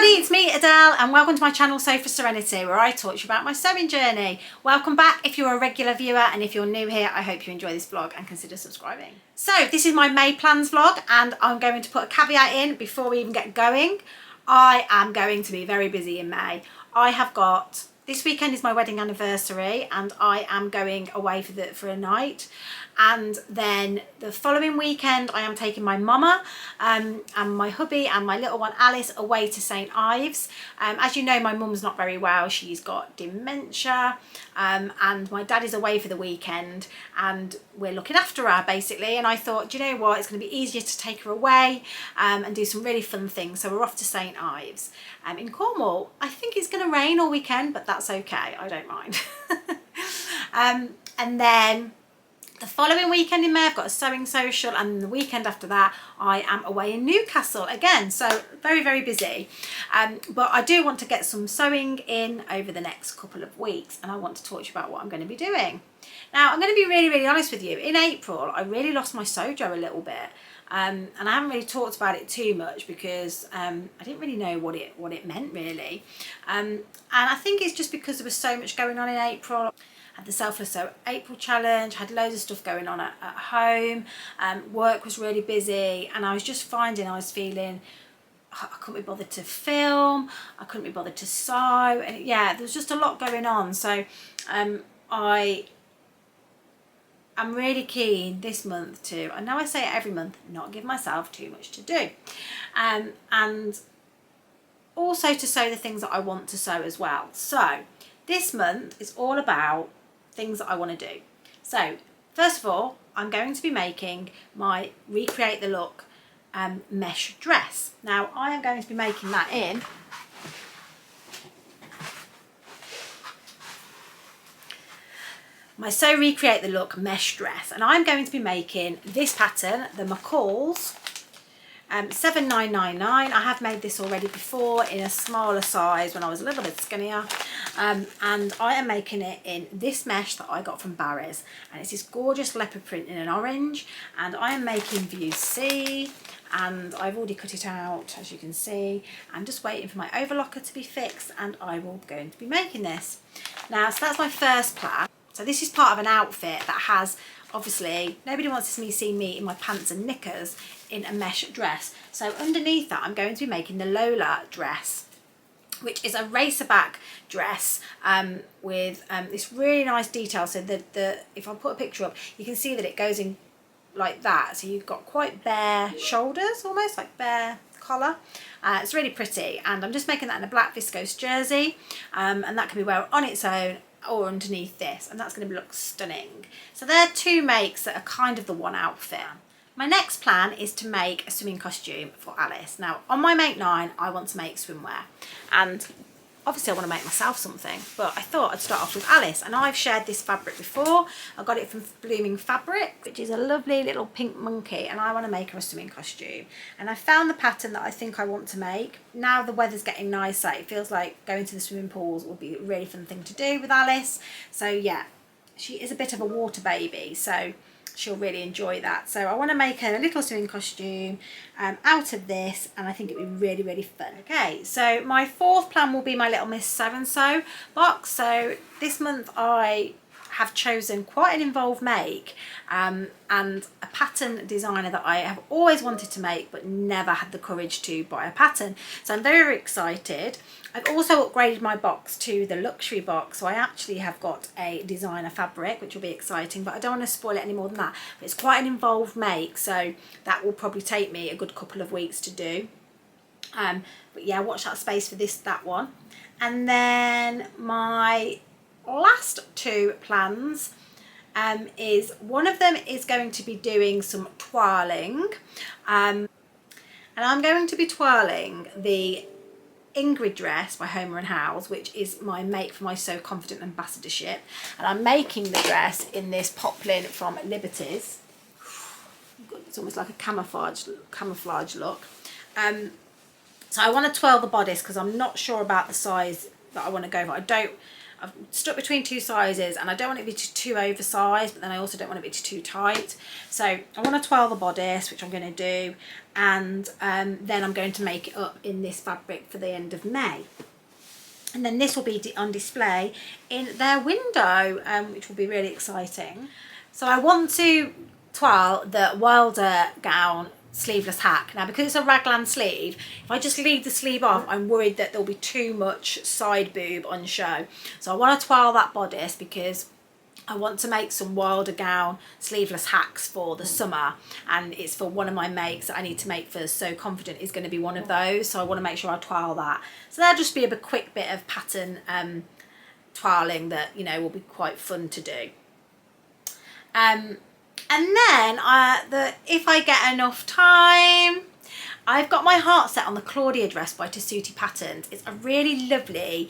everybody, it's me Adele and welcome to my channel Sew for Serenity, where I talk to you about my sewing journey. Welcome back if you're a regular viewer, and if you're new here, I hope you enjoy this vlog and consider subscribing. So this is my May plans vlog, and I'm going to put a caveat in before we even get going. I am going to be very busy in May. This weekend is my wedding anniversary and I am going away for a night, and then the following weekend I am taking my mama and my hubby and my little one Alice away to St Ives. As you know, my mum's not very well, she's got dementia, and my dad is away for the weekend and we're looking after her basically, and I thought, do you know what, it's going to be easier to take her away and do some really fun things. So we're off to St Ives in Cornwall. I think it's going to rain all weekend, but that's okay, I don't mind. And then the following weekend in May I've got a sewing social, and the weekend after that I am away in Newcastle again, so very, very busy. But I do want to get some sewing in over the next couple of weeks, and I want to talk to you about what I'm going to be doing. Now I'm going to be really, really honest with you. In April I really lost my sojo a little bit, and I haven't really talked about it too much because I didn't really know what it meant really, and I think it's just because there was so much going on in April. Had the Selfless Sew April challenge, had loads of stuff going on at home, work was really busy, and I was just finding I was feeling I couldn't be bothered to film, I couldn't be bothered to sew, and yeah, there was just a lot going on. So I am really keen this month to, I know I say it every month, not give myself too much to do, and also to sew the things that I want to sew as well. So this month is all about things that I want to do. So first of all, I'm going to be making my Recreate the Look mesh dress. Now I am going to be making that in my Sew Recreate the Look mesh dress, and I'm going to be making this pattern, the Mcalls 7999. I have made this already before in a smaller size when I was a little bit skinnier, and I am making it in this mesh that I got from Barry's, and it's this gorgeous leopard print in an orange, and I am making view C, and I've already cut it out as you can see. I'm just waiting for my overlocker to be fixed and I will going to be making this. Now, so that's my first plan. So this is part of an outfit that has, obviously nobody wants to see me in my pants and knickers in a mesh dress. So underneath that I'm going to be making the Lola dress, which is a racer back dress with this really nice detail. So if I put a picture up, you can see that it goes in like that. So you've got quite bare shoulders, almost like bare collar. It's really pretty, and I'm just making that in a black viscose jersey, and that can be worn on its own or underneath this, and that's going to look stunning. So there are two makes that are kind of the one outfit. My next plan is to make a swimming costume for Alice. Now on my Make 9 I want to make swimwear, and obviously I want to make myself something, but I thought I'd start off with Alice, and I've shared this fabric before. I got it from Blooming Fabric, which is a lovely little pink monkey, and I want to make her a swimming costume, and I found the pattern that I think I want to make. Now the weather's getting nicer, it feels like going to the swimming pools would be a really fun thing to do with Alice. So yeah, she is a bit of a water baby, so she'll really enjoy that. So I want to make her a little swimming costume out of this, and I think it would be really, really fun. Okay, so my fourth plan will be my little Miss Sew and Sew box. So this month I have chosen quite an involved make, and a pattern designer that I have always wanted to make but never had the courage to buy a pattern. So I'm very, very excited. I've also upgraded my box to the luxury box, so I actually have got a designer fabric, which will be exciting, but I don't want to spoil it any more than that. But it's quite an involved make, so that will probably take me a good couple of weeks to do. But yeah, watch that space for that one. And then my last two plans is, one of them is going to be doing some twirling, and I'm going to be twirling the Ingrid dress by Homer and Howells, which is my make for my So Confident ambassadorship, and I'm making the dress in this poplin from Liberties. It's almost like a camouflage look. So I want to twirl the bodice because I'm not sure about the size that I want to go for. I've stuck between 2 sizes, and I don't want it to be too oversized, but then I also don't want it to be too tight. So I want to twirl the bodice, which I'm going to do, and then I'm going to make it up in this fabric for the end of May. And then this will be on display in their window, which will be really exciting. So I want to twirl the Wilder gown sleeveless hack. Now, because it's a raglan sleeve, if I just leave the sleeve off, I'm worried that there'll be too much side boob on show. So I want to twirl that bodice because I want to make some Wilder gown sleeveless hacks for the summer, and it's for one of my makes that I need to make for So Confident is going to be one of those, so I want to make sure I twirl that. So that'll just be a quick bit of pattern twirling that, you know, will be quite fun to do. And then if I get enough time, I've got my heart set on the Claudia dress by Tessuti Patterns. It's a really lovely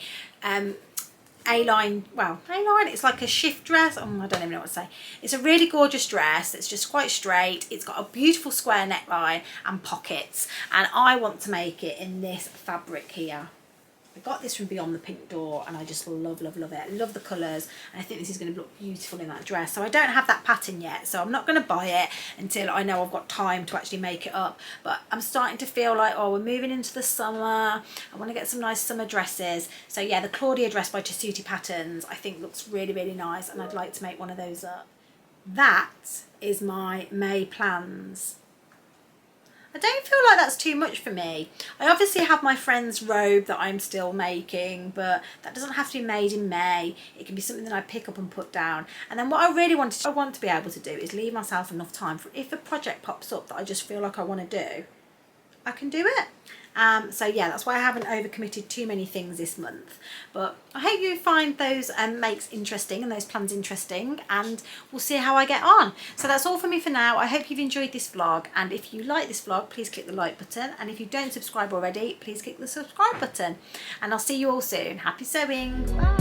A-line, it's like a shift dress. I don't even know what to say. It's a really gorgeous dress. It's just quite straight. It's got a beautiful square neckline and pockets, and I want to make it in this fabric here. I got this from Beyond the Pink Door, and I just love it. I love the colours, and I think this is going to look beautiful in that dress. So I don't have that pattern yet, so I'm not going to buy it until I know I've got time to actually make it up. But I'm starting to feel like, oh, we're moving into the summer. I want to get some nice summer dresses. So yeah, the Claudia dress by Tessuti Patterns I think looks really, really nice, and I'd like to make one of those up. That is my May plans. I don't feel like that's too much for me. I obviously have my friend's robe that I'm still making, but that doesn't have to be made in May. It can be something that I pick up and put down. And then what I really want to be able to do is leave myself enough time for, if a project pops up that I just feel like I want to do, I can do it. So yeah, that's why I haven't overcommitted too many things this month. But I hope you find those makes interesting and those plans interesting, and we'll see how I get on. So that's all for me for now. I hope you've enjoyed this vlog, and if you like this vlog, please click the like button, and if you don't subscribe already, please click the subscribe button, and I'll see you all soon. Happy sewing. Bye.